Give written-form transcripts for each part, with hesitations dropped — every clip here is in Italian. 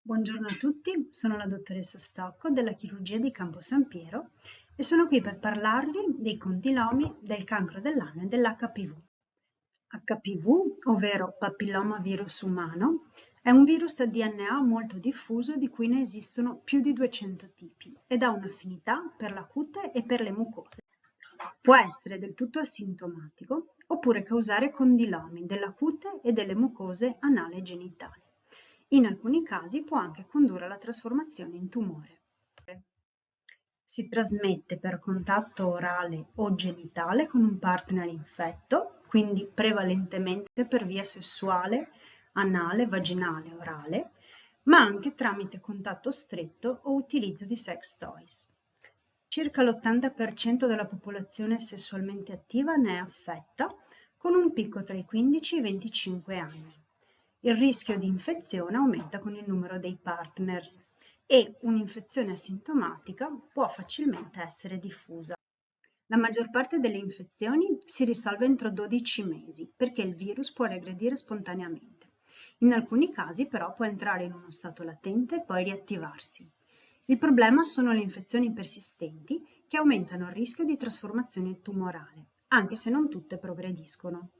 Buongiorno a tutti, sono la dottoressa Stocco della chirurgia di Campo San Piero e sono qui per parlarvi dei condilomi, del cancro dell'ano e dell'HPV. HPV, ovvero papillomavirus umano, è un virus a DNA molto diffuso di cui ne esistono più di 200 tipi ed ha un'affinità per la cute e per le mucose. Può essere del tutto asintomatico oppure causare condilomi della cute e delle mucose anale e genitali. In alcuni casi può anche condurre alla trasformazione in tumore. Si trasmette per contatto orale o genitale con un partner infetto, quindi prevalentemente per via sessuale, anale, vaginale, orale, ma anche tramite contatto stretto o utilizzo di sex toys. Circa l'80% della popolazione sessualmente attiva ne è affetta, con un picco tra i 15 e i 25 anni. Il rischio di infezione aumenta con il numero dei partners e un'infezione asintomatica può facilmente essere diffusa. La maggior parte delle infezioni si risolve entro 12 mesi perché il virus può regredire spontaneamente. In alcuni casi però può entrare in uno stato latente e poi riattivarsi. Il problema sono le infezioni persistenti che aumentano il rischio di trasformazione tumorale, anche se non tutte progrediscono.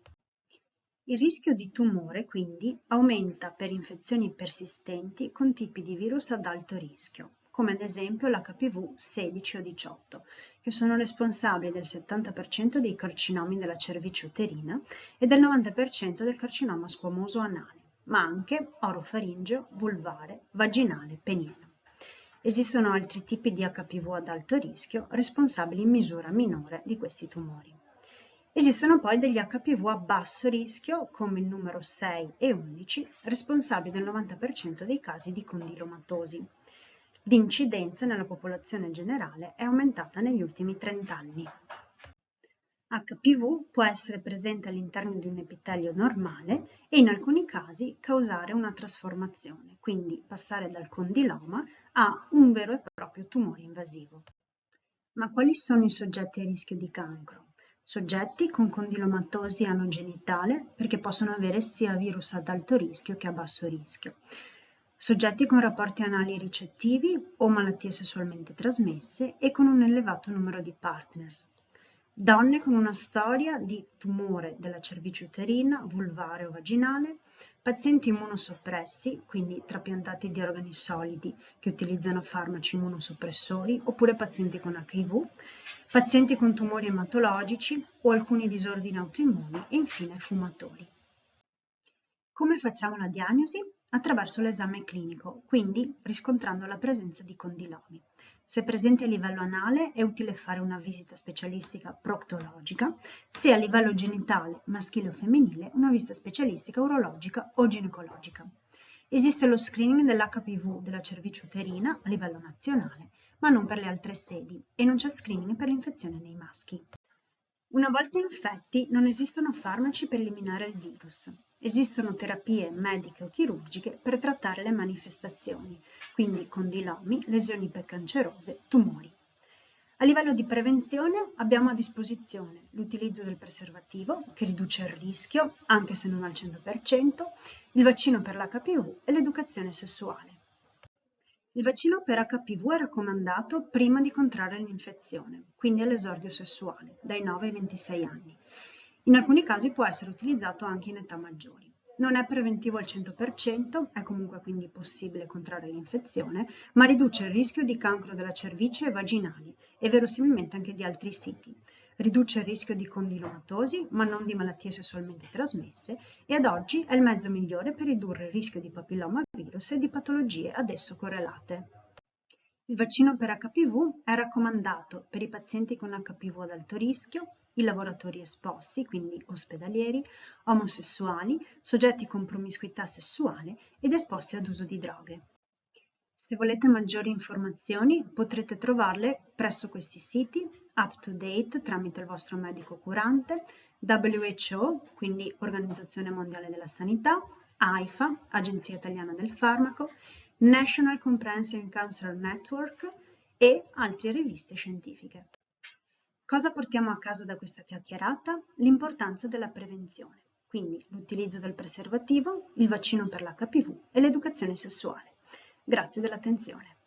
Il rischio di tumore, quindi, aumenta per infezioni persistenti con tipi di virus ad alto rischio, come ad esempio l'HPV 16 o 18, che sono responsabili del 70% dei carcinomi della cervice uterina e del 90% del carcinoma squamoso anale, ma anche orofaringeo, vulvare, vaginale, peniano. Esistono altri tipi di HPV ad alto rischio responsabili in misura minore di questi tumori. Esistono poi degli HPV a basso rischio, come il numero 6 e 11, responsabili del 90% dei casi di condilomatosi. L'incidenza nella popolazione generale è aumentata negli ultimi 30 anni. HPV può essere presente all'interno di un epitelio normale e in alcuni casi causare una trasformazione, quindi passare dal condiloma a un vero e proprio tumore invasivo. Ma quali sono i soggetti a rischio di cancro? Soggetti con condilomatosi anogenitale perché possono avere sia virus ad alto rischio che a basso rischio. Soggetti con rapporti anali ricettivi o malattie sessualmente trasmesse e con un elevato numero di partners. Donne con una storia di tumore della cervice uterina, vulvare o vaginale, pazienti immunosoppressi, quindi trapiantati di organi solidi che utilizzano farmaci immunosoppressori, oppure pazienti con HIV, pazienti con tumori ematologici o alcuni disordini autoimmuni e infine fumatori. Come facciamo la diagnosi? Attraverso l'esame clinico, quindi riscontrando la presenza di condilomi. Se presenti a livello anale è utile fare una visita specialistica proctologica, se a livello genitale, maschile o femminile, una visita specialistica urologica o ginecologica. Esiste lo screening dell'HPV della cervice uterina a livello nazionale, ma non per le altre sedi, e non c'è screening per l'infezione nei maschi. Una volta infetti non esistono farmaci per eliminare il virus. Esistono terapie mediche o chirurgiche per trattare le manifestazioni, quindi condilomi, lesioni precancerose, tumori. A livello di prevenzione abbiamo a disposizione l'utilizzo del preservativo, che riduce il rischio, anche se non al 100%, il vaccino per l'HPV e l'educazione sessuale. Il vaccino per HPV è raccomandato prima di contrarre l'infezione, quindi all'esordio sessuale, dai 9 ai 26 anni. In alcuni casi può essere utilizzato anche in età maggiori. Non è preventivo al 100%, è comunque quindi possibile contrarre l'infezione, ma riduce il rischio di cancro della cervice e vaginali e verosimilmente anche di altri siti. Riduce il rischio di condilomatosi, ma non di malattie sessualmente trasmesse, e ad oggi è il mezzo migliore per ridurre il rischio di papillomavirus e di patologie ad esso correlate. Il vaccino per HPV è raccomandato per i pazienti con HPV ad alto rischio, i lavoratori esposti, quindi ospedalieri, omosessuali, soggetti con promiscuità sessuale ed esposti ad uso di droghe. Se volete maggiori informazioni potrete trovarle presso questi siti, up to date tramite il vostro medico curante, WHO, quindi Organizzazione Mondiale della Sanità, AIFA, Agenzia Italiana del Farmaco, National Comprehensive Cancer Network e altre riviste scientifiche. Cosa portiamo a casa da questa chiacchierata? L'importanza della prevenzione, quindi l'utilizzo del preservativo, il vaccino per l'HPV e l'educazione sessuale. Grazie dell'attenzione.